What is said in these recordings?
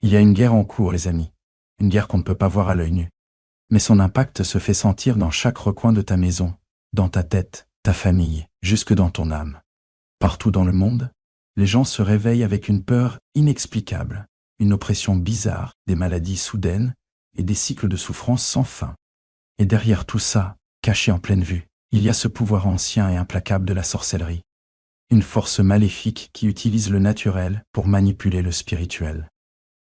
Il y a une guerre en cours, les amis. Une guerre qu'on ne peut pas voir à l'œil nu. Mais son impact se fait sentir dans chaque recoin de ta maison, dans ta tête, ta famille, jusque dans ton âme. Partout dans le monde, les gens se réveillent avec une peur inexplicable, une oppression bizarre, des maladies soudaines et des cycles de souffrance sans fin. Et derrière tout ça, caché en pleine vue, il y a ce pouvoir ancien et implacable de la sorcellerie. Une force maléfique qui utilise le naturel pour manipuler le spirituel.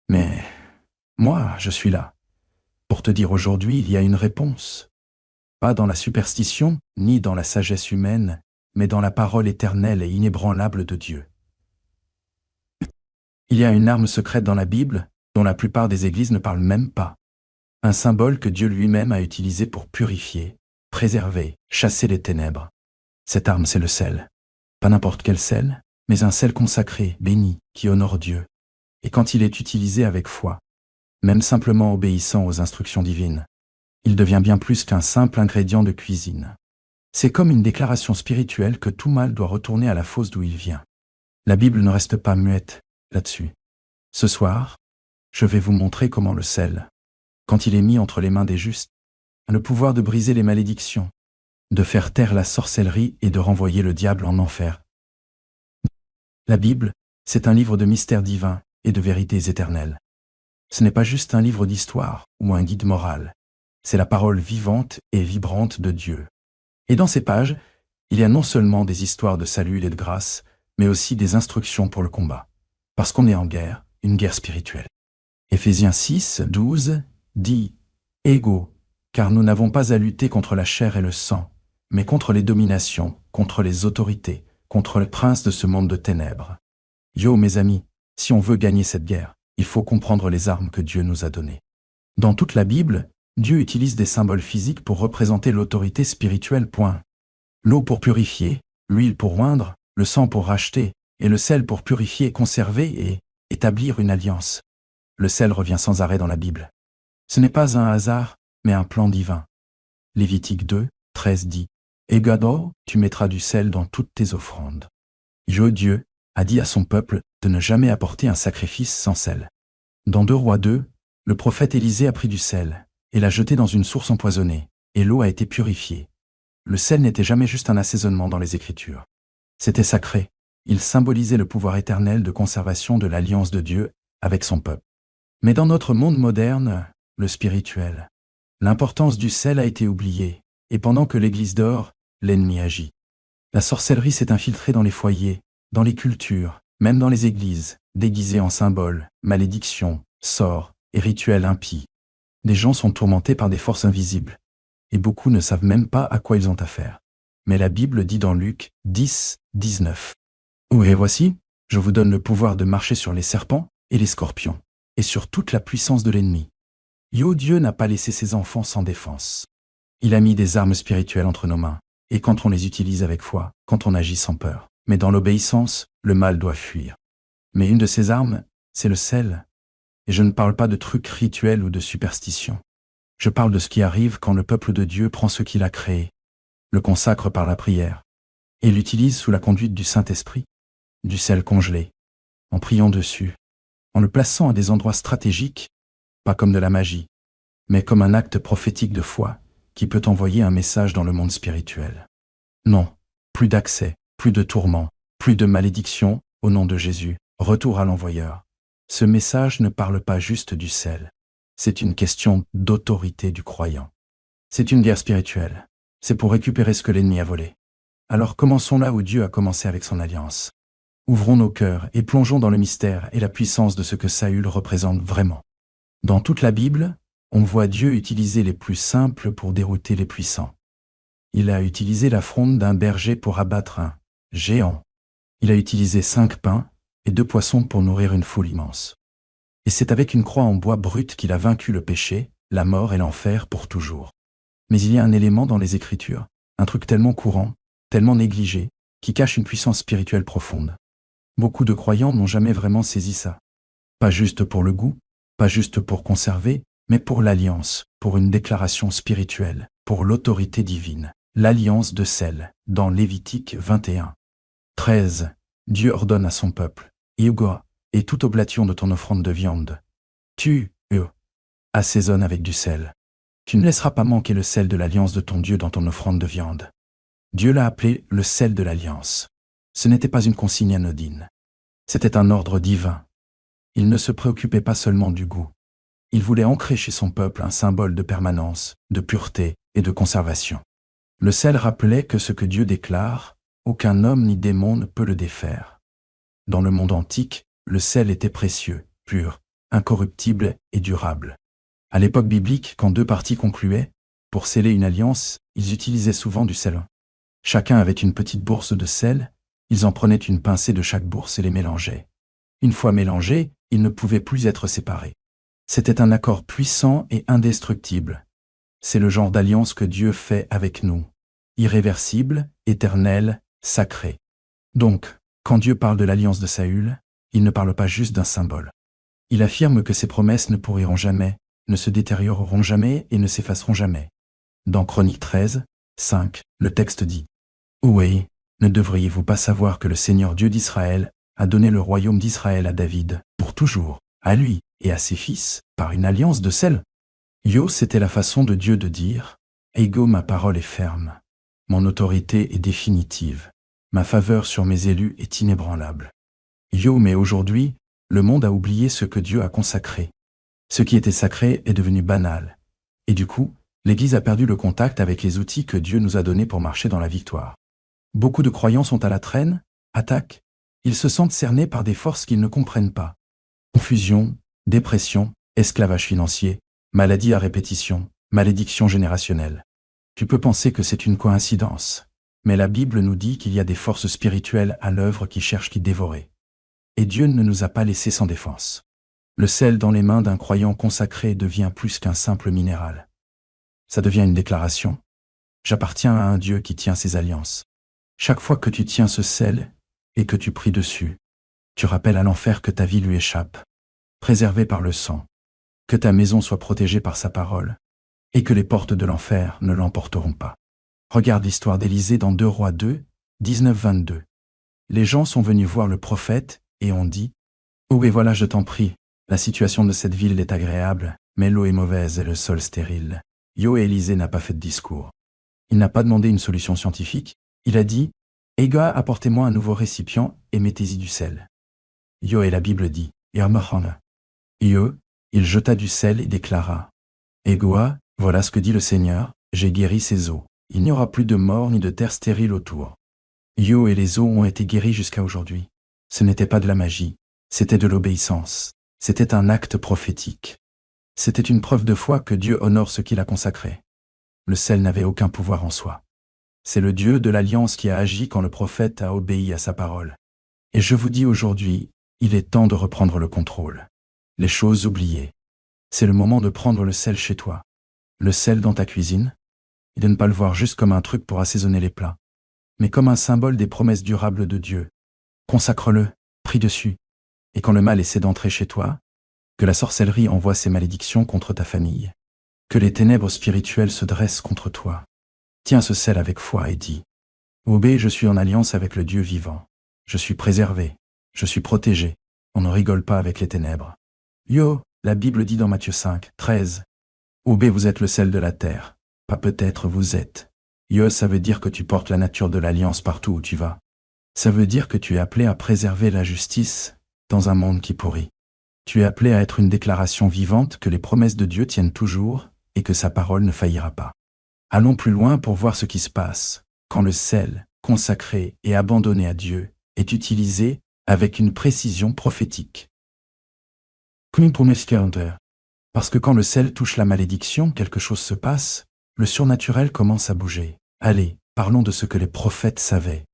Mais moi, je suis là. Pour te dire aujourd'hui, il y a une réponse. Pas dans la superstition, ni dans la sagesse humaine, mais dans la parole éternelle et inébranlable de Dieu. Il y a une arme secrète dans la Bible, dont la plupart des églises ne parlent même pas. Un symbole que Dieu lui-même a utilisé pour purifier, préserver, chasser les ténèbres. Cette arme, c'est le sel. Pas n'importe quel sel, mais un sel consacré, béni, qui honore Dieu. Et quand il est utilisé avec foi, même simplement obéissant aux instructions divines, il devient bien plus qu'un simple ingrédient de cuisine. C'est comme une déclaration spirituelle que tout mal doit retourner à la fosse d'où il vient. La Bible ne reste pas muette là-dessus. Ce soir, je vais vous montrer comment le sel, quand il est mis entre les mains des justes, a le pouvoir de briser les malédictions, de faire taire la sorcellerie et de renvoyer le diable en enfer. La Bible, c'est un livre de mystères divins et de vérités éternelles. Ce n'est pas juste un livre d'histoire ou un guide moral. C'est la parole vivante et vibrante de Dieu. Et dans ces pages, il y a non seulement des histoires de salut et de grâce, mais aussi des instructions pour le combat. Parce qu'on est en guerre, une guerre spirituelle. Éphésiens 6, 12 dit « Égaux, car nous n'avons pas à lutter contre la chair et le sang, mais contre les dominations, contre les autorités, contre le prince de ce monde de ténèbres. » Yo, mes amis, si on veut gagner cette guerre, il faut comprendre les armes que Dieu nous a données. Dans toute la Bible, Dieu utilise des symboles physiques pour représenter l'autorité spirituelle. L'eau pour purifier, l'huile pour oindre, le sang pour racheter, et le sel pour purifier, conserver et établir une alliance. Le sel revient sans arrêt dans la Bible. Ce n'est pas un hasard, mais un plan divin. Lévitique 2, 13 dit « Et Gado, tu mettras du sel dans toutes tes offrandes. » Dieu a dit à son peuple de ne jamais apporter un sacrifice sans sel. Dans 2 Rois 2, le prophète Élisée a pris du sel et l'a jeté dans une source empoisonnée, et l'eau a été purifiée. Le sel n'était jamais juste un assaisonnement dans les Écritures. C'était sacré. Il symbolisait le pouvoir éternel de conservation de l'alliance de Dieu avec son peuple. Mais dans notre monde moderne, le spirituel, l'importance du sel a été oubliée, et pendant que l'Église dort, l'ennemi agit. La sorcellerie s'est infiltrée dans les foyers, dans les cultures, même dans les églises, déguisée en symboles, malédictions, sorts et rituels impies. Des gens sont tourmentés par des forces invisibles, et beaucoup ne savent même pas à quoi ils ont affaire. Mais la Bible dit dans Luc 10, 19. « Et voici, je vous donne le pouvoir de marcher sur les serpents et les scorpions, et sur toute la puissance de l'ennemi. » Dieu n'a pas laissé ses enfants sans défense. Il a mis des armes spirituelles entre nos mains, et quand on les utilise avec foi, quand on agit sans peur. Mais dans l'obéissance, le mal doit fuir. Mais une de ces armes, c'est le sel. Et je ne parle pas de trucs rituels ou de superstitions. Je parle de ce qui arrive quand le peuple de Dieu prend ce qu'il a créé, le consacre par la prière, et l'utilise sous la conduite du Saint-Esprit, du sel congelé, en priant dessus, en le plaçant à des endroits stratégiques, pas comme de la magie, mais comme un acte prophétique de foi qui peut envoyer un message dans le monde spirituel. Non, plus d'accès, plus de tourments, plus de malédictions, au nom de Jésus, retour à l'envoyeur. Ce message ne parle pas juste du sel. C'est une question d'autorité du croyant. C'est une guerre spirituelle. C'est pour récupérer ce que l'ennemi a volé. Alors commençons là où Dieu a commencé avec son alliance. Ouvrons nos cœurs et plongeons dans le mystère et la puissance de ce que Saül représente vraiment. Dans toute la Bible, on voit Dieu utiliser les plus simples pour dérouter les puissants. Il a utilisé la fronde d'un berger pour abattre un géant. Il a utilisé 5 pains et 2 poissons pour nourrir une foule immense. Et c'est avec une croix en bois brut qu'il a vaincu le péché, la mort et l'enfer pour toujours. Mais il y a un élément dans les Écritures, un truc tellement courant, tellement négligé, qui cache une puissance spirituelle profonde. Beaucoup de croyants n'ont jamais vraiment saisi ça. Pas juste pour le goût, pas juste pour conserver, mais pour l'alliance, pour une déclaration spirituelle, pour l'autorité divine. L'alliance de sel, dans Lévitique 21. 13. Dieu ordonne à son peuple, Iugoa, et toute oblation de ton offrande de viande, Tu, assaisonnes avec du sel. Tu ne laisseras pas manquer le sel de l'alliance de ton Dieu dans ton offrande de viande. Dieu l'a appelé le sel de l'alliance. Ce n'était pas une consigne anodine. C'était un ordre divin. Il ne se préoccupait pas seulement du goût. Il voulait ancrer chez son peuple un symbole de permanence, de pureté et de conservation. Le sel rappelait que ce que Dieu déclare, aucun homme ni démon ne peut le défaire. Dans le monde antique, le sel était précieux, pur, incorruptible et durable. À l'époque biblique, quand deux parties concluaient, pour sceller une alliance, ils utilisaient souvent du sel. Chacun avait une petite bourse de sel, ils en prenaient une pincée de chaque bourse et les mélangeaient. Une fois mélangés, ils ne pouvaient plus être séparés. C'était un accord puissant et indestructible. C'est le genre d'alliance que Dieu fait avec nous. Irréversible, éternel, sacré. Donc, quand Dieu parle de l'alliance de Saül, il ne parle pas juste d'un symbole. Il affirme que ses promesses ne pourriront jamais, ne se détérioreront jamais et ne s'effaceront jamais. Dans Chroniques 13, 5, le texte dit « Oui, ne devriez-vous pas savoir que le Seigneur Dieu d'Israël a donné le royaume d'Israël à David, pour toujours, à lui et à ses fils, par une alliance de sel ?» C'était la façon de Dieu de dire « Ego, ma parole est ferme, mon autorité est définitive, ma faveur sur mes élus est inébranlable. » Mais aujourd'hui, le monde a oublié ce que Dieu a consacré. Ce qui était sacré est devenu banal. Et du coup, l'Église a perdu le contact avec les outils que Dieu nous a donnés pour marcher dans la victoire. Beaucoup de croyants sont à la traîne, attaquent, ils se sentent cernés par des forces qu'ils ne comprennent pas. Confusion, dépression, esclavage financier, maladie à répétition, malédiction générationnelle. Tu peux penser que c'est une coïncidence, mais la Bible nous dit qu'il y a des forces spirituelles à l'œuvre qui cherchent qui dévorer. Et Dieu ne nous a pas laissés sans défense. Le sel dans les mains d'un croyant consacré devient plus qu'un simple minéral. Ça devient une déclaration. J'appartiens à un Dieu qui tient ses alliances. Chaque fois que tu tiens ce sel et que tu pries dessus, tu rappelles à l'enfer que ta vie lui échappe, préservée par le sang, que ta maison soit protégée par sa parole, et que les portes de l'enfer ne l'emporteront pas. Regarde l'histoire d'Élisée dans 2 Rois 2, 19-22. Les gens sont venus voir le prophète et ont dit « Oh et voilà, je t'en prie, la situation de cette ville est agréable, mais l'eau est mauvaise et le sol stérile. » Et Élisée n'a pas fait de discours. Il n'a pas demandé une solution scientifique, il a dit « Ega, apportez-moi un nouveau récipient et mettez-y du sel. » Et la Bible dit « il jeta du sel et déclara « Egoa, voilà ce que dit le Seigneur, j'ai guéri ces eaux. Il n'y aura plus de mort ni de terre stérile autour. » Et les eaux ont été guéries jusqu'à aujourd'hui. Ce n'était pas de la magie, c'était de l'obéissance. C'était un acte prophétique. C'était une preuve de foi que Dieu honore ce qu'il a consacré. Le sel n'avait aucun pouvoir en soi. C'est le Dieu de l'alliance qui a agi quand le prophète a obéi à sa parole. Et je vous dis aujourd'hui, il est temps de reprendre le contrôle. Les choses oubliées. C'est le moment de prendre le sel chez toi. Le sel dans ta cuisine, et de ne pas le voir juste comme un truc pour assaisonner les plats, mais comme un symbole des promesses durables de Dieu. Consacre-le, prie dessus. Et quand le mal essaie d'entrer chez toi, que la sorcellerie envoie ses malédictions contre ta famille, que les ténèbres spirituelles se dressent contre toi, tiens ce sel avec foi et dis « Obé, je suis en alliance avec le Dieu vivant. Je suis préservé, je suis protégé. On ne rigole pas avec les ténèbres. » La Bible dit dans Matthieu 5, 13 « Obé, vous êtes le sel de la terre. Pas peut-être vous êtes. » Ça veut dire que tu portes la nature de l'alliance partout où tu vas. Ça veut dire que tu es appelé à préserver la justice dans un monde qui pourrit. Tu es appelé à être une déclaration vivante que les promesses de Dieu tiennent toujours et que sa parole ne faillira pas. Allons plus loin pour voir ce qui se passe quand le sel, consacré et abandonné à Dieu, est utilisé avec une précision prophétique. Parce que quand le sel touche la malédiction, quelque chose se passe, le surnaturel commence à bouger. Allez, parlons de ce que les prophètes savaient.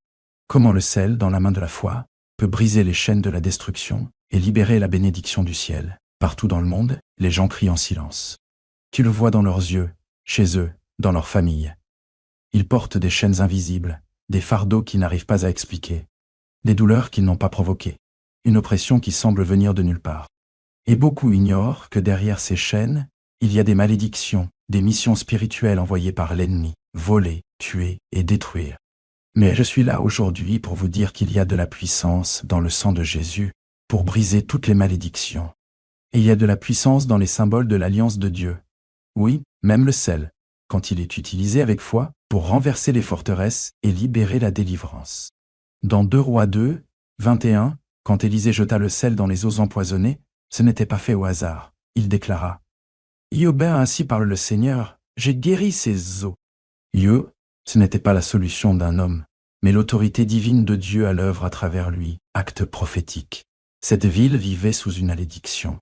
Comment le sel, dans la main de la foi, peut briser les chaînes de la destruction et libérer la bénédiction du ciel. Partout dans le monde, les gens crient en silence. Tu le vois dans leurs yeux, chez eux, dans leur famille. Ils portent des chaînes invisibles, des fardeaux qu'ils n'arrivent pas à expliquer, des douleurs qu'ils n'ont pas provoquées, une oppression qui semble venir de nulle part. Et beaucoup ignorent que derrière ces chaînes, il y a des malédictions, des missions spirituelles envoyées par l'ennemi, voler, tuer et détruire. Mais je suis là aujourd'hui pour vous dire qu'il y a de la puissance dans le sang de Jésus pour briser toutes les malédictions. Et il y a de la puissance dans les symboles de l'alliance de Dieu. Oui, même le sel, quand il est utilisé avec foi, pour renverser les forteresses et libérer la délivrance. Dans 2 Rois 2, 21, quand Élisée jeta le sel dans les eaux empoisonnées, ce n'était pas fait au hasard. Il déclara « Yobin, ainsi parle le Seigneur, j'ai guéri ces eaux. » Ce n'était pas la solution d'un homme, mais l'autorité divine de Dieu à l'œuvre à travers lui, acte prophétique. Cette ville vivait sous une malédiction.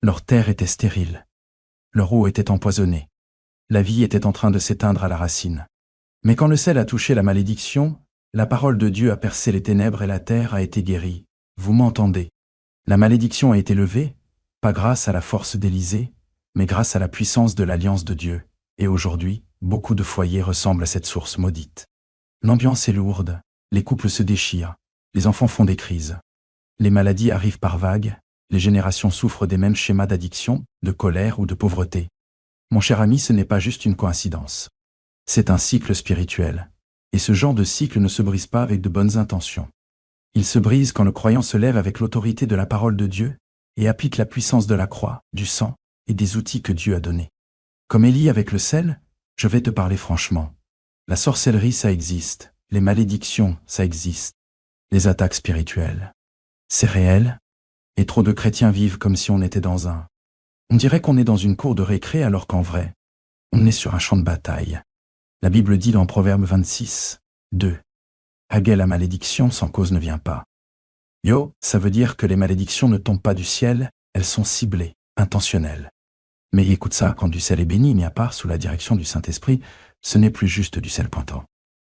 Leur terre était stérile. Leur eau était empoisonnée. La vie était en train de s'éteindre à la racine. Mais quand le sel a touché la malédiction, la parole de Dieu a percé les ténèbres et la terre a été guérie. Vous m'entendez? La malédiction a été levée, pas grâce à la force d'Élisée, mais grâce à la puissance de l'alliance de Dieu. Et aujourd'hui, beaucoup de foyers ressemblent à cette source maudite. L'ambiance est lourde, les couples se déchirent, les enfants font des crises. Les maladies arrivent par vagues, les générations souffrent des mêmes schémas d'addiction, de colère ou de pauvreté. Mon cher ami, ce n'est pas juste une coïncidence. C'est un cycle spirituel. Et ce genre de cycle ne se brise pas avec de bonnes intentions. Il se brise quand le croyant se lève avec l'autorité de la parole de Dieu et applique la puissance de la croix, du sang et des outils que Dieu a donnés. Comme Élie avec le sel, je vais te parler franchement. La sorcellerie, ça existe. Les malédictions, ça existe. Les attaques spirituelles. C'est réel. Et trop de chrétiens vivent comme si on était dans un... On dirait qu'on est dans une cour de récré alors qu'en vrai, on est sur un champ de bataille. La Bible dit dans Proverbe 26, 2. Haguet, la malédiction sans cause ne vient pas. Ça veut dire que les malédictions ne tombent pas du ciel, elles sont ciblées, intentionnelles. Mais écoute ça, quand du sel est béni, mis à part sous la direction du Saint-Esprit, ce n'est plus juste du sel pointant.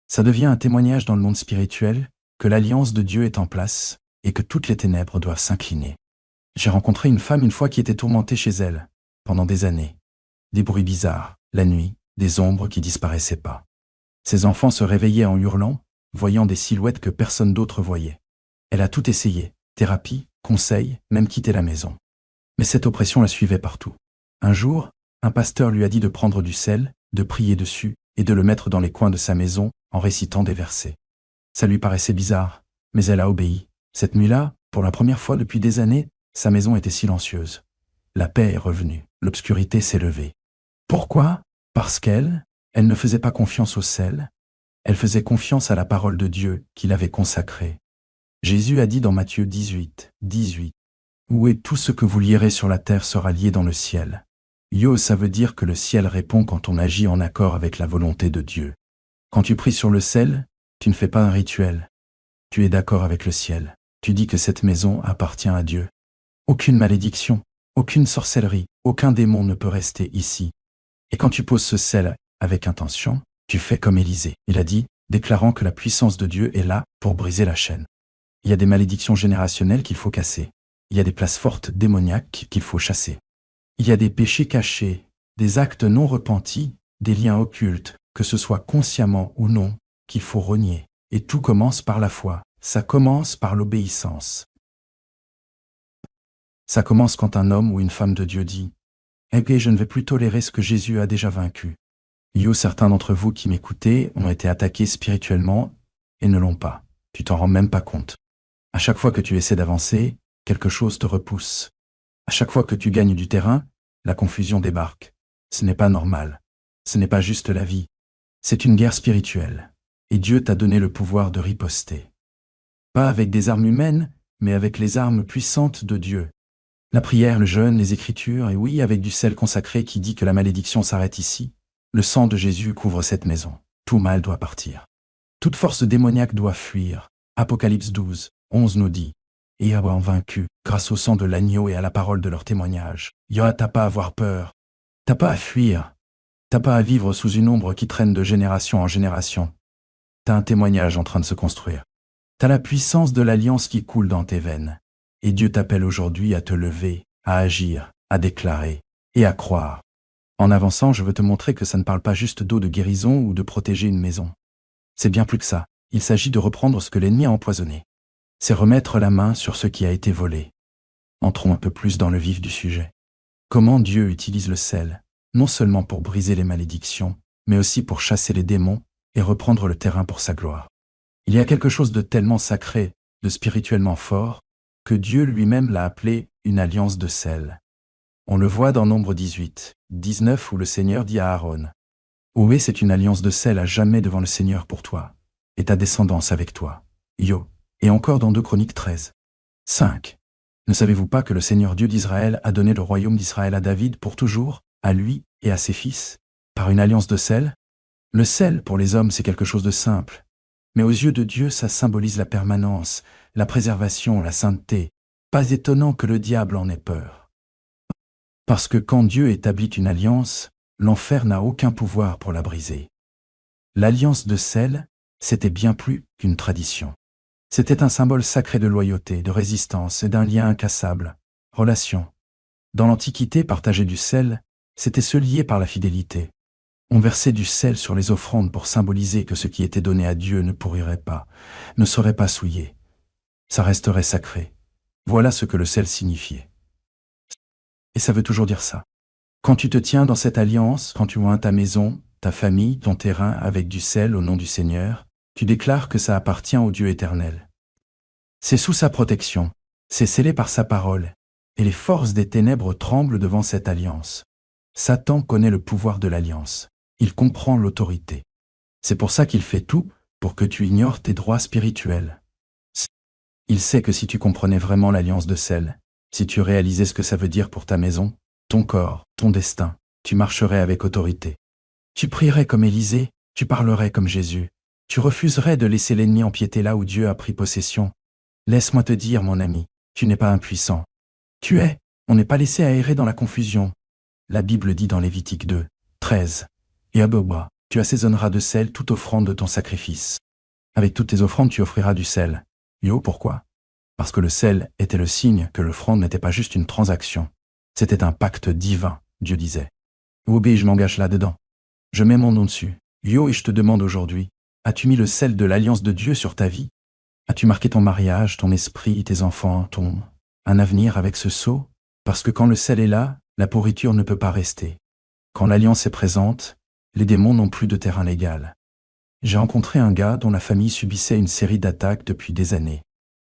Ça devient un témoignage dans le monde spirituel que l'alliance de Dieu est en place et que toutes les ténèbres doivent s'incliner. J'ai rencontré une femme une fois qui était tourmentée chez elle, pendant des années. Des bruits bizarres, la nuit, des ombres qui disparaissaient pas. Ses enfants se réveillaient en hurlant, voyant des silhouettes que personne d'autre voyait. Elle a tout essayé, thérapie, conseils, même quitté la maison. Mais cette oppression la suivait partout. Un jour, un pasteur lui a dit de prendre du sel, de prier dessus et de le mettre dans les coins de sa maison en récitant des versets. Ça lui paraissait bizarre, mais elle a obéi. Cette nuit-là, pour la première fois depuis des années, sa maison était silencieuse. La paix est revenue, l'obscurité s'est levée. Pourquoi? Parce qu'elle ne faisait pas confiance au sel, elle faisait confiance à la parole de Dieu qu'il avait consacrée. Jésus a dit dans Matthieu 18, 18, « Où est tout ce que vous lierez sur la terre sera lié dans le ciel. » Ça veut dire que le ciel répond quand on agit en accord avec la volonté de Dieu. Quand tu pries sur le sel, tu ne fais pas un rituel. Tu es d'accord avec le ciel. Tu dis que cette maison appartient à Dieu. Aucune malédiction, aucune sorcellerie, aucun démon ne peut rester ici. Et quand tu poses ce sel avec intention, tu fais comme Élisée. Il a dit, déclarant que la puissance de Dieu est là pour briser la chaîne. Il y a des malédictions générationnelles qu'il faut casser. Il y a des places fortes démoniaques qu'il faut chasser. Il y a des péchés cachés, des actes non repentis, des liens occultes, que ce soit consciemment ou non, qu'il faut renier. Et tout commence par la foi. Ça commence par l'obéissance. Ça commence quand un homme ou une femme de Dieu dit « je ne vais plus tolérer ce que Jésus a déjà vaincu. » Certains d'entre vous qui m'écoutez ont été attaqués spirituellement et ne l'ont pas. Tu t'en rends même pas compte. À chaque fois que tu essaies d'avancer, quelque chose te repousse. À chaque fois que tu gagnes du terrain, la confusion débarque. Ce n'est pas normal. Ce n'est pas juste la vie. C'est une guerre spirituelle. Et Dieu t'a donné le pouvoir de riposter. Pas avec des armes humaines, mais avec les armes puissantes de Dieu. La prière, le jeûne, les Écritures, et oui, avec du sel consacré qui dit que la malédiction s'arrête ici. Le sang de Jésus couvre cette maison. Tout mal doit partir. Toute force démoniaque doit fuir. Apocalypse 12, 11 nous dit « Et avoir vaincu, grâce au sang de l'agneau et à la parole de leur témoignage. » T'as pas à avoir peur. T'as pas à fuir. T'as pas à vivre sous une ombre qui traîne de génération en génération. T'as un témoignage en train de se construire. T'as la puissance de l'alliance qui coule dans tes veines. Et Dieu t'appelle aujourd'hui à te lever, à agir, à déclarer et à croire. En avançant, je veux te montrer que ça ne parle pas juste d'eau de guérison ou de protéger une maison. C'est bien plus que ça. Il s'agit de reprendre ce que l'ennemi a empoisonné. C'est remettre la main sur ce qui a été volé. Entrons un peu plus dans le vif du sujet. Comment Dieu utilise le sel, non seulement pour briser les malédictions, mais aussi pour chasser les démons et reprendre le terrain pour sa gloire. Il y a quelque chose de tellement sacré, de spirituellement fort, que Dieu lui-même l'a appelé une alliance de sel. On le voit dans Nombre 18, 19 où le Seigneur dit à Aaron, « Ohé, c'est une alliance de sel à jamais devant le Seigneur pour toi, et ta descendance avec toi. » Yo. Et encore dans 2 Chroniques 13. 5. Ne savez-vous pas que le Seigneur Dieu d'Israël a donné le royaume d'Israël à David pour toujours, à lui et à ses fils, par une alliance de sel? Le sel, pour les hommes, c'est quelque chose de simple. Mais aux yeux de Dieu, ça symbolise la permanence, la préservation, la sainteté. Pas étonnant que le diable en ait peur. Parce que quand Dieu établit une alliance, l'enfer n'a aucun pouvoir pour la briser. L'alliance de sel, c'était bien plus qu'une tradition. C'était un symbole sacré de loyauté, de résistance et d'un lien incassable. Relation. Dans l'Antiquité, partager du sel, c'était se lier par la fidélité. On versait du sel sur les offrandes pour symboliser que ce qui était donné à Dieu ne pourrirait pas, ne serait pas souillé. Ça resterait sacré. Voilà ce que le sel signifiait. Et ça veut toujours dire ça. Quand tu te tiens dans cette alliance, quand tu oins ta maison, ta famille, ton terrain avec du sel au nom du Seigneur, tu déclares que ça appartient au Dieu éternel. C'est sous sa protection, c'est scellé par sa parole, et les forces des ténèbres tremblent devant cette alliance. Satan connaît le pouvoir de l'alliance. Il comprend l'autorité. C'est pour ça qu'il fait tout pour que tu ignores tes droits spirituels. Il sait que si tu comprenais vraiment l'alliance de sel, si tu réalisais ce que ça veut dire pour ta maison, ton corps, ton destin, tu marcherais avec autorité. Tu prierais comme Élisée, tu parlerais comme Jésus. Tu refuserais de laisser l'ennemi empiéter là où Dieu a pris possession. Laisse-moi te dire, mon ami, tu n'es pas impuissant. Tu es, on n'est pas laissé à errer dans la confusion. La Bible dit dans Lévitique 2, 13, « Et Aboba, tu assaisonneras de sel toute offrande de ton sacrifice. Avec toutes tes offrandes, tu offriras du sel. » Yo, pourquoi? Parce que le sel était le signe que l'offrande n'était pas juste une transaction. C'était un pacte divin, Dieu disait. Obé, je m'engage là-dedans. Je mets mon nom dessus. Yo, et je te demande aujourd'hui, as-tu mis le sel de l'alliance de Dieu sur ta vie? As-tu marqué ton mariage, ton esprit, tes enfants, un avenir avec ce sceau? Parce que quand le sel est là, la pourriture ne peut pas rester. Quand l'alliance est présente, les démons n'ont plus de terrain légal. J'ai rencontré un gars dont la famille subissait une série d'attaques depuis des années.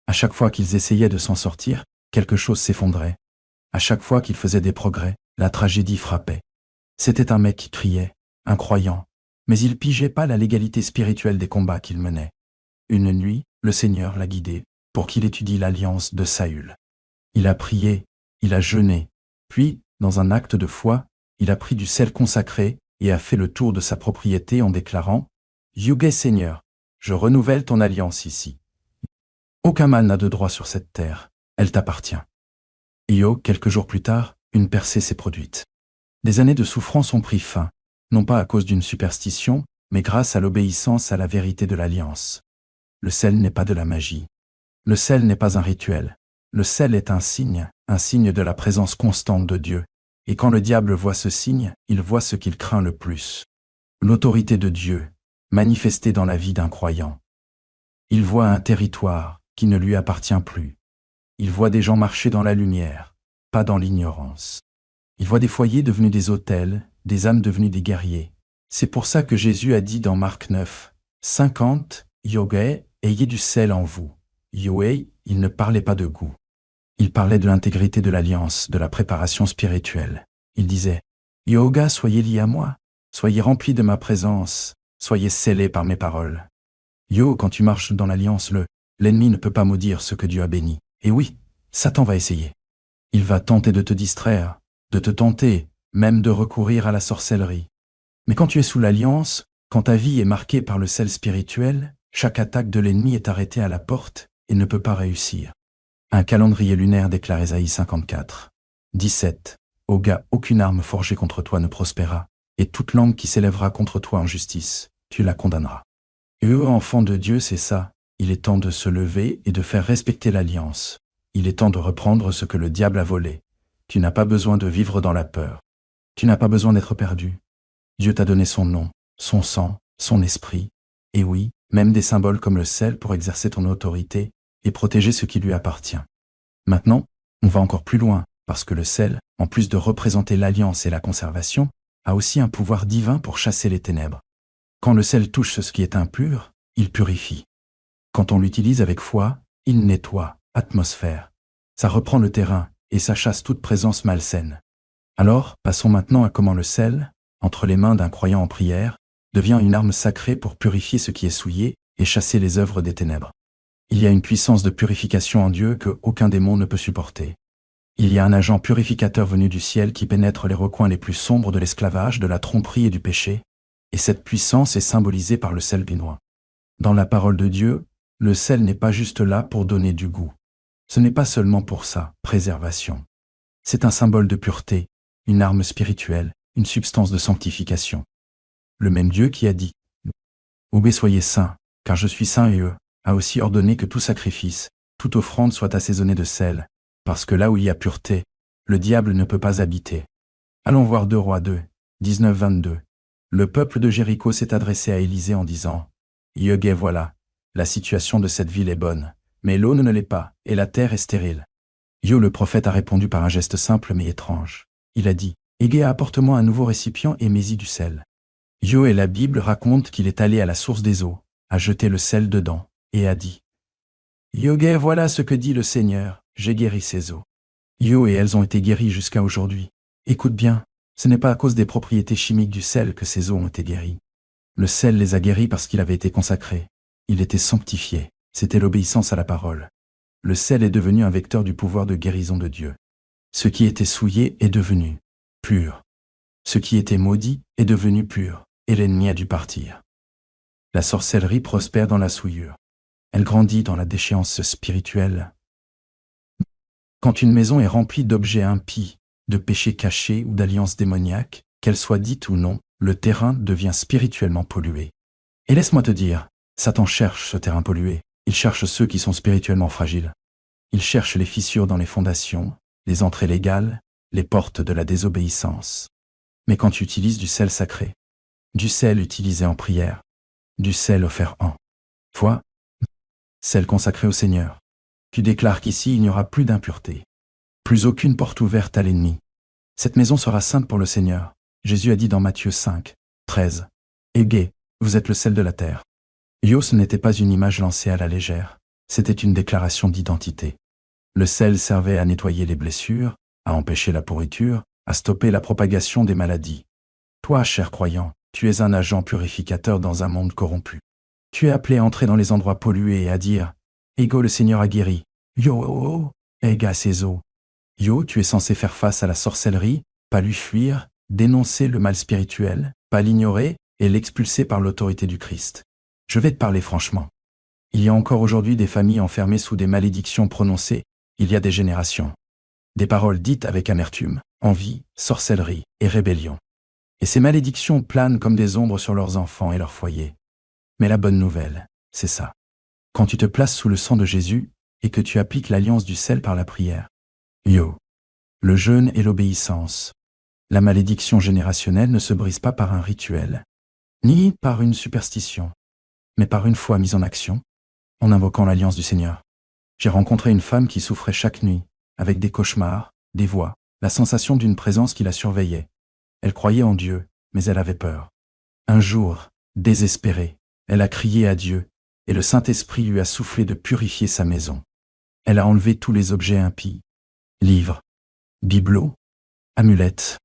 À chaque fois qu'ils essayaient de s'en sortir, quelque chose s'effondrait. À chaque fois qu'ils faisaient des progrès, la tragédie frappait. C'était un mec qui criait, un croyant, mais il pigeait pas la légalité spirituelle des combats qu'il menait. Une nuit, le Seigneur l'a guidé pour qu'il étudie l'alliance de Saül. Il a prié, il a jeûné, puis, dans un acte de foi, il a pris du sel consacré et a fait le tour de sa propriété en déclarant « Yugé Seigneur, je renouvelle ton alliance ici. Aucun mal n'a de droit sur cette terre, elle t'appartient. » Et quelques jours plus tard, une percée s'est produite. Des années de souffrance ont pris fin, non pas à cause d'une superstition, mais grâce à l'obéissance à la vérité de l'alliance. Le sel n'est pas de la magie. Le sel n'est pas un rituel. Le sel est un signe de la présence constante de Dieu. Et quand le diable voit ce signe, il voit ce qu'il craint le plus. L'autorité de Dieu, manifestée dans la vie d'un croyant. Il voit un territoire qui ne lui appartient plus. Il voit des gens marcher dans la lumière, pas dans l'ignorance. Il voit des foyers devenus des autels, des âmes devenues des guerriers. C'est pour ça que Jésus a dit dans Marc 9, 50, « Yogé, ayez du sel en vous. » Yoé, il ne parlait pas de goût. Il parlait de l'intégrité de l'alliance, de la préparation spirituelle. Il disait, « Yoga, soyez liés à moi, soyez remplis de ma présence, soyez scellés par mes paroles. » Yo, quand tu marches dans l'alliance, l'ennemi ne peut pas maudire ce que Dieu a béni. Et oui, Satan va essayer. Il va tenter de te distraire, de te tenter, même de recourir à la sorcellerie. Mais quand tu es sous l'alliance, quand ta vie est marquée par le sel spirituel, chaque attaque de l'ennemi est arrêtée à la porte et ne peut pas réussir. Un calendrier lunaire déclare Ésaïe 54. 17. Oga, aucune arme forgée contre toi ne prospérera, et toute langue qui s'élèvera contre toi en justice, tu la condamneras. Et eux, enfants de Dieu, c'est ça. Il est temps de se lever et de faire respecter l'alliance. Il est temps de reprendre ce que le diable a volé. Tu n'as pas besoin de vivre dans la peur. Tu n'as pas besoin d'être perdu. Dieu t'a donné son nom, son sang, son esprit. Et oui, même des symboles comme le sel pour exercer ton autorité et protéger ce qui lui appartient. Maintenant, on va encore plus loin, parce que le sel, en plus de représenter l'alliance et la conservation, a aussi un pouvoir divin pour chasser les ténèbres. Quand le sel touche ce qui est impur, il purifie. Quand on l'utilise avec foi, il nettoie, atmosphère. Ça reprend le terrain et ça chasse toute présence malsaine. Alors, passons maintenant à comment le sel, entre les mains d'un croyant en prière, devient une arme sacrée pour purifier ce qui est souillé et chasser les œuvres des ténèbres. Il y a une puissance de purification en Dieu que aucun démon ne peut supporter. Il y a un agent purificateur venu du ciel qui pénètre les recoins les plus sombres de l'esclavage, de la tromperie et du péché, et cette puissance est symbolisée par le sel béninois. Dans la parole de Dieu, le sel n'est pas juste là pour donner du goût. Ce n'est pas seulement pour ça, préservation. C'est un symbole de pureté, une arme spirituelle, une substance de sanctification. Le même Dieu qui a dit « Oubé soyez saints, car je suis saint et eux », a aussi ordonné que tout sacrifice, toute offrande soit assaisonnée de sel, parce que là où il y a pureté, le diable ne peut pas habiter. Allons voir 2 Rois 2, 19-22. Le peuple de Jéricho s'est adressé à Élisée en disant « Yeugué, voilà, la situation de cette ville est bonne, mais l'eau ne l'est pas, et la terre est stérile. » Yo le prophète a répondu par un geste simple mais étrange. Il a dit « Égé, apporte-moi un nouveau récipient et mets-y du sel. » Yo et la Bible raconte qu'il est allé à la source des eaux, a jeté le sel dedans, et a dit « Yeugué, voilà ce que dit le Seigneur, j'ai guéri ces eaux. » Yo et elles ont été guéries jusqu'à aujourd'hui. Écoute bien, ce n'est pas à cause des propriétés chimiques du sel que ces eaux ont été guéries. Le sel les a guéries parce qu'il avait été consacré. Il était sanctifié. C'était l'obéissance à la parole. Le sel est devenu un vecteur du pouvoir de guérison de Dieu. Ce qui était souillé est devenu pur. Ce qui était maudit est devenu pur, et l'ennemi a dû partir. La sorcellerie prospère dans la souillure. Elle grandit dans la déchéance spirituelle. Quand une maison est remplie d'objets impies, de péchés cachés ou d'alliances démoniaques, qu'elles soient dites ou non, le terrain devient spirituellement pollué. Et laisse-moi te dire, Satan cherche ce terrain pollué. Il cherche ceux qui sont spirituellement fragiles. Il cherche les fissures dans les fondations, les entrées légales, les portes de la désobéissance. Mais quand tu utilises du sel sacré, du sel utilisé en prière, du sel offert en foi, sel consacré au Seigneur, tu déclares qu'ici il n'y aura plus d'impureté, plus aucune porte ouverte à l'ennemi. Cette maison sera sainte pour le Seigneur. Jésus a dit dans Matthieu 5, 13, « Égé, vous êtes le sel de la terre. » Yo, ce n'était pas une image lancée à la légère, c'était une déclaration d'identité. Le sel servait à nettoyer les blessures, à empêcher la pourriture, à stopper la propagation des maladies. Toi, cher croyant, tu es un agent purificateur dans un monde corrompu. Tu es appelé à entrer dans les endroits pollués et à dire « Ego, le Seigneur a guéri. Yo, oh, oh, ega ses eaux. » Yo, tu es censé faire face à la sorcellerie, pas lui fuir, dénoncer le mal spirituel, pas l'ignorer et l'expulser par l'autorité du Christ. Je vais te parler franchement. Il y a encore aujourd'hui des familles enfermées sous des malédictions prononcées, il y a des générations. Des paroles dites avec amertume, envie, sorcellerie et rébellion. Et ces malédictions planent comme des ombres sur leurs enfants et leurs foyers. Mais la bonne nouvelle, c'est ça. Quand tu te places sous le sang de Jésus et que tu appliques l'alliance du sel par la prière, yo, le jeûne et l'obéissance, la malédiction générationnelle ne se brise pas par un rituel, ni par une superstition, mais par une foi mise en action, en invoquant l'alliance du Seigneur. J'ai rencontré une femme qui souffrait chaque nuit, avec des cauchemars, des voix, la sensation d'une présence qui la surveillait. Elle croyait en Dieu, mais elle avait peur. Un jour, désespérée, elle a crié à Dieu, et le Saint-Esprit lui a soufflé de purifier sa maison. Elle a enlevé tous les objets impies, livres, bibelots, amulettes,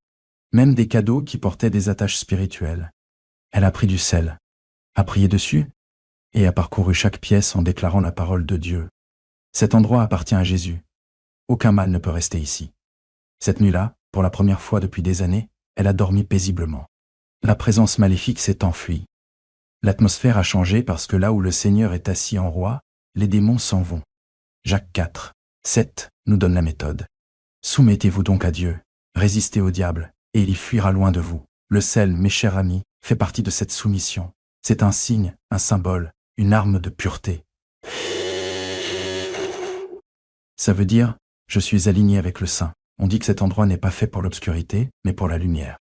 même des cadeaux qui portaient des attaches spirituelles. Elle a pris du sel, a prié dessus, et a parcouru chaque pièce en déclarant la parole de Dieu. Cet endroit appartient à Jésus. Aucun mal ne peut rester ici. Cette nuit-là, pour la première fois depuis des années, elle a dormi paisiblement. La présence maléfique s'est enfuie. L'atmosphère a changé parce que là où le Seigneur est assis en roi, les démons s'en vont. Jacques 4, 7 nous donne la méthode. Soumettez-vous donc à Dieu, résistez au diable, et il fuira loin de vous. Le sel, mes chers amis, fait partie de cette soumission. C'est un signe, un symbole, une arme de pureté. Ça veut dire, je suis aligné avec le Saint. On dit que cet endroit n'est pas fait pour l'obscurité, mais pour la lumière.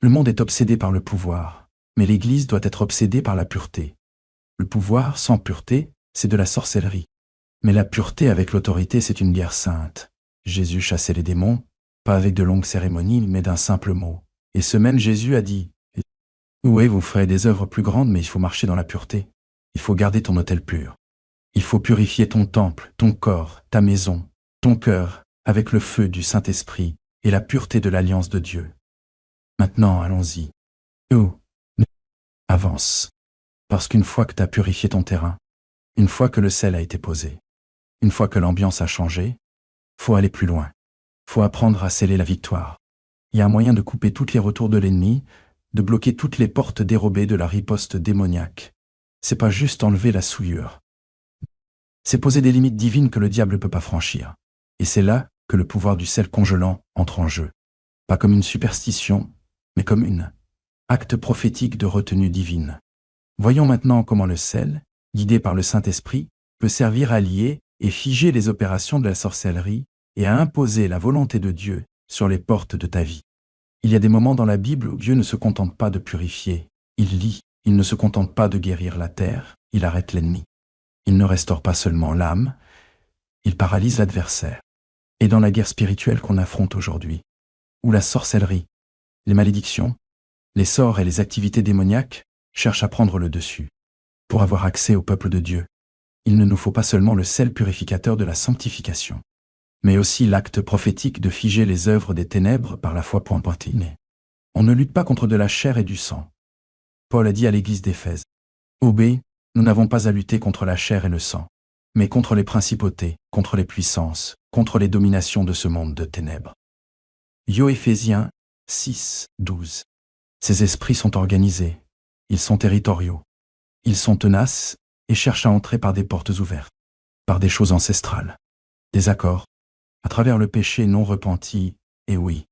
Le monde est obsédé par le pouvoir, mais l'Église doit être obsédée par la pureté. Le pouvoir sans pureté, c'est de la sorcellerie. Mais la pureté avec l'autorité, c'est une guerre sainte. Jésus chassait les démons, pas avec de longues cérémonies, mais d'un simple mot. Et ce même Jésus a dit « Oui, vous ferez des œuvres plus grandes, mais il faut marcher dans la pureté. Il faut garder ton autel pur. Il faut purifier ton temple, ton corps, ta maison, ton cœur, avec le feu du Saint-Esprit et la pureté de l'alliance de Dieu. Maintenant, allons-y. Oh, avance. Parce qu'une fois que tu as purifié ton terrain, une fois que le sel a été posé, une fois que l'ambiance a changé, faut aller plus loin. Faut apprendre à sceller la victoire. Il y a un moyen de couper tous les retours de l'ennemi, de bloquer toutes les portes dérobées de la riposte démoniaque. C'est pas juste enlever la souillure. C'est poser des limites divines que le diable ne peut pas franchir. Et c'est là que le pouvoir du sel congelant entre en jeu. Pas comme une superstition, mais comme un acte prophétique de retenue divine. Voyons maintenant comment le sel, guidé par le Saint-Esprit, peut servir à lier et figer les opérations de la sorcellerie et à imposer la volonté de Dieu sur les portes de ta vie. Il y a des moments dans la Bible où Dieu ne se contente pas de purifier, il lie. Il ne se contente pas de guérir la terre, il arrête l'ennemi. Il ne restaure pas seulement l'âme, il paralyse l'adversaire. Et dans la guerre spirituelle qu'on affronte aujourd'hui, où la sorcellerie, les malédictions, les sorts et les activités démoniaques cherchent à prendre le dessus. Pour avoir accès au peuple de Dieu, il ne nous faut pas seulement le sel purificateur de la sanctification, mais aussi l'acte prophétique de figer les œuvres des ténèbres par la foi pointée. On ne lutte pas contre de la chair et du sang. Paul a dit à l'église d'Éphèse, « Obé, nous n'avons pas à lutter contre la chair et le sang, mais contre les principautés, contre les puissances, contre les dominations de ce monde de ténèbres. » Yo Éphésiens 6, 12. Ces esprits sont organisés, ils sont territoriaux, ils sont tenaces et cherchent à entrer par des portes ouvertes, par des choses ancestrales, des accords, à travers le péché non repenti, et oui,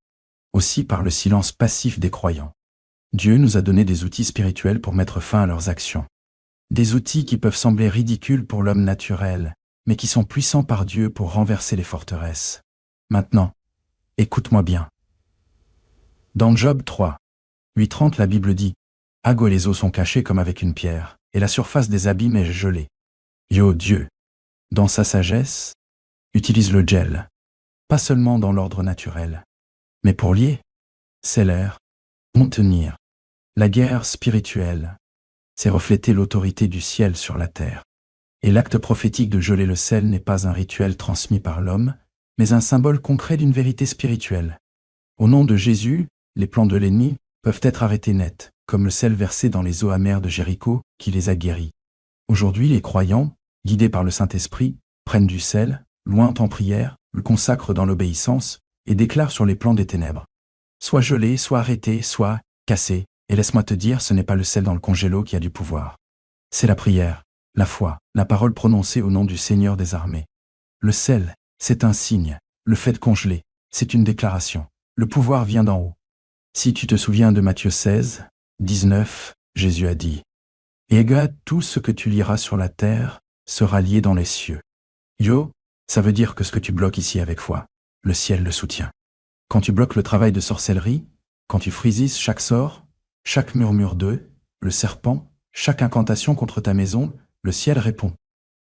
aussi par le silence passif des croyants. Dieu nous a donné des outils spirituels pour mettre fin à leurs actions. Des outils qui peuvent sembler ridicules pour l'homme naturel, mais qui sont puissants par Dieu pour renverser les forteresses. Maintenant, écoute-moi bien. Dans Job 3, 8-30, la Bible dit « Ago et les eaux sont cachées comme avec une pierre, et la surface des abîmes est gelée. » Yo, Dieu, dans sa sagesse, utilise le gel, pas seulement dans l'ordre naturel, mais pour lier, sceller, contenir. La guerre spirituelle, c'est refléter l'autorité du ciel sur la terre. Et l'acte prophétique de geler le sel n'est pas un rituel transmis par l'homme, mais un symbole concret d'une vérité spirituelle. Au nom de Jésus, les plans de l'ennemi peuvent être arrêtés net, comme le sel versé dans les eaux amères de Jéricho qui les a guéris. Aujourd'hui, les croyants, guidés par le Saint-Esprit, prennent du sel, loin en prière, le consacrent dans l'obéissance et déclarent sur les plans des ténèbres. Soit gelé, soit arrêté, soit cassé. Et laisse-moi te dire, ce n'est pas le sel dans le congélo qui a du pouvoir. C'est la prière, la foi, la parole prononcée au nom du Seigneur des armées. Le sel, c'est un signe. Le fait de congeler, c'est une déclaration. Le pouvoir vient d'en haut. Si tu te souviens de Matthieu 16, 19, Jésus a dit « Et tout ce que tu lieras sur la terre sera lié dans les cieux. » Yo, ça veut dire que ce que tu bloques ici avec foi, le ciel le soutient. Quand tu bloques le travail de sorcellerie, quand tu frises chaque sort, chaque murmure d'eux, le serpent, chaque incantation contre ta maison, le ciel répond.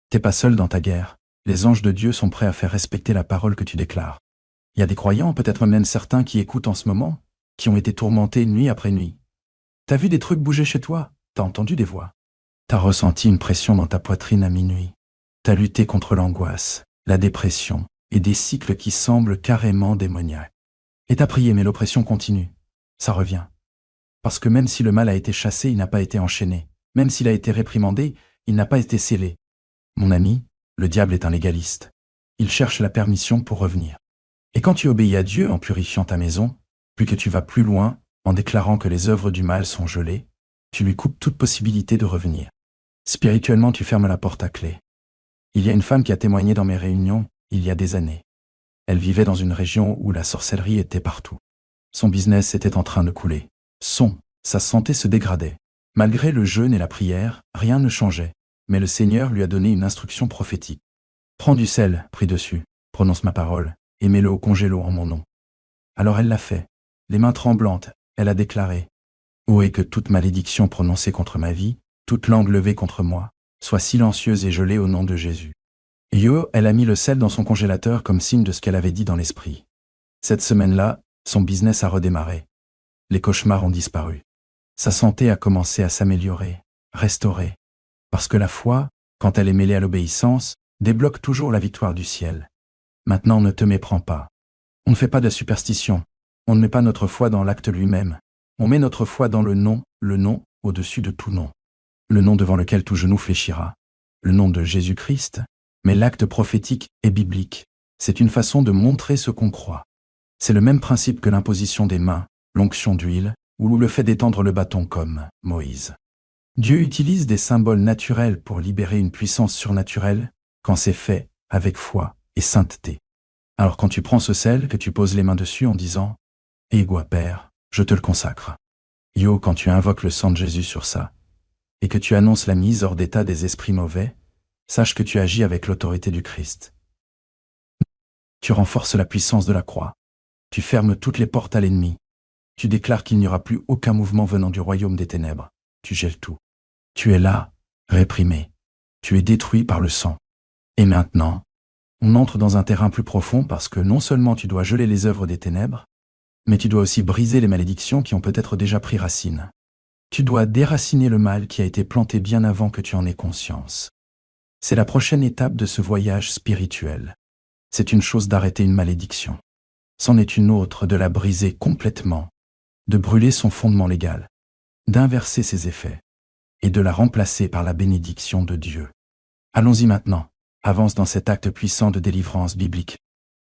T'es pas seul dans ta guerre. Les anges de Dieu sont prêts à faire respecter la parole que tu déclares. Il y a des croyants, peut-être même certains qui écoutent en ce moment, qui ont été tourmentés nuit après nuit. T'as vu des trucs bouger chez toi? T'as entendu des voix? T'as ressenti une pression dans ta poitrine à minuit? T'as lutté contre l'angoisse, la dépression et des cycles qui semblent carrément démoniaques. Et t'as prié, mais l'oppression continue. Ça revient. Parce que même si le mal a été chassé, il n'a pas été enchaîné. Même s'il a été réprimandé, il n'a pas été scellé. Mon ami, le diable est un légaliste. Il cherche la permission pour revenir. Et quand tu obéis à Dieu en purifiant ta maison, plus que tu vas plus loin, en déclarant que les œuvres du mal sont gelées, tu lui coupes toute possibilité de revenir. Spirituellement, tu fermes la porte à clé. Il y a une femme qui a témoigné dans mes réunions, il y a des années. Elle vivait dans une région où la sorcellerie était partout. Son business était en train de couler. Sa santé se dégradait. Malgré le jeûne et la prière, rien ne changeait, mais le Seigneur lui a donné une instruction prophétique. Prends du sel, prie dessus, prononce ma parole, et mets-le au congélo en mon nom. Alors elle l'a fait. Les mains tremblantes, elle a déclaré « Ô et que toute malédiction prononcée contre ma vie, toute langue levée contre moi, soit silencieuse et gelée au nom de Jésus. » Elle a mis le sel dans son congélateur comme signe de ce qu'elle avait dit dans l'esprit. Cette semaine-là, son business a redémarré. Les cauchemars ont disparu. Sa santé a commencé à s'améliorer, restaurer. Parce que la foi, quand elle est mêlée à l'obéissance, débloque toujours la victoire du ciel. Maintenant, ne te méprends pas. On ne fait pas de superstition. On ne met pas notre foi dans l'acte lui-même. On met notre foi dans le nom au-dessus de tout nom. Le nom devant lequel tout genou fléchira. Le nom de Jésus-Christ. Mais l'acte prophétique est biblique. C'est une façon de montrer ce qu'on croit. C'est le même principe que l'imposition des mains, l'onction d'huile, ou le fait d'étendre le bâton comme Moïse. Dieu utilise des symboles naturels pour libérer une puissance surnaturelle quand c'est fait avec foi et sainteté. Alors quand tu prends ce sel, que tu poses les mains dessus en disant « Égoi Père, je te le consacre ». Yo, quand tu invoques le sang de Jésus sur ça, et que tu annonces la mise hors d'état des esprits mauvais, sache que tu agis avec l'autorité du Christ. Tu renforces la puissance de la croix. Tu fermes toutes les portes à l'ennemi. Tu déclares qu'il n'y aura plus aucun mouvement venant du royaume des ténèbres. Tu gèles tout. Tu es là, réprimé. Tu es détruit par le sang. Et maintenant, on entre dans un terrain plus profond parce que non seulement tu dois geler les œuvres des ténèbres, mais tu dois aussi briser les malédictions qui ont peut-être déjà pris racine. Tu dois déraciner le mal qui a été planté bien avant que tu en aies conscience. C'est la prochaine étape de ce voyage spirituel. C'est une chose d'arrêter une malédiction. C'en est une autre de la briser complètement, de brûler son fondement légal, d'inverser ses effets, et de la remplacer par la bénédiction de Dieu. Allons-y maintenant, avance dans cet acte puissant de délivrance biblique.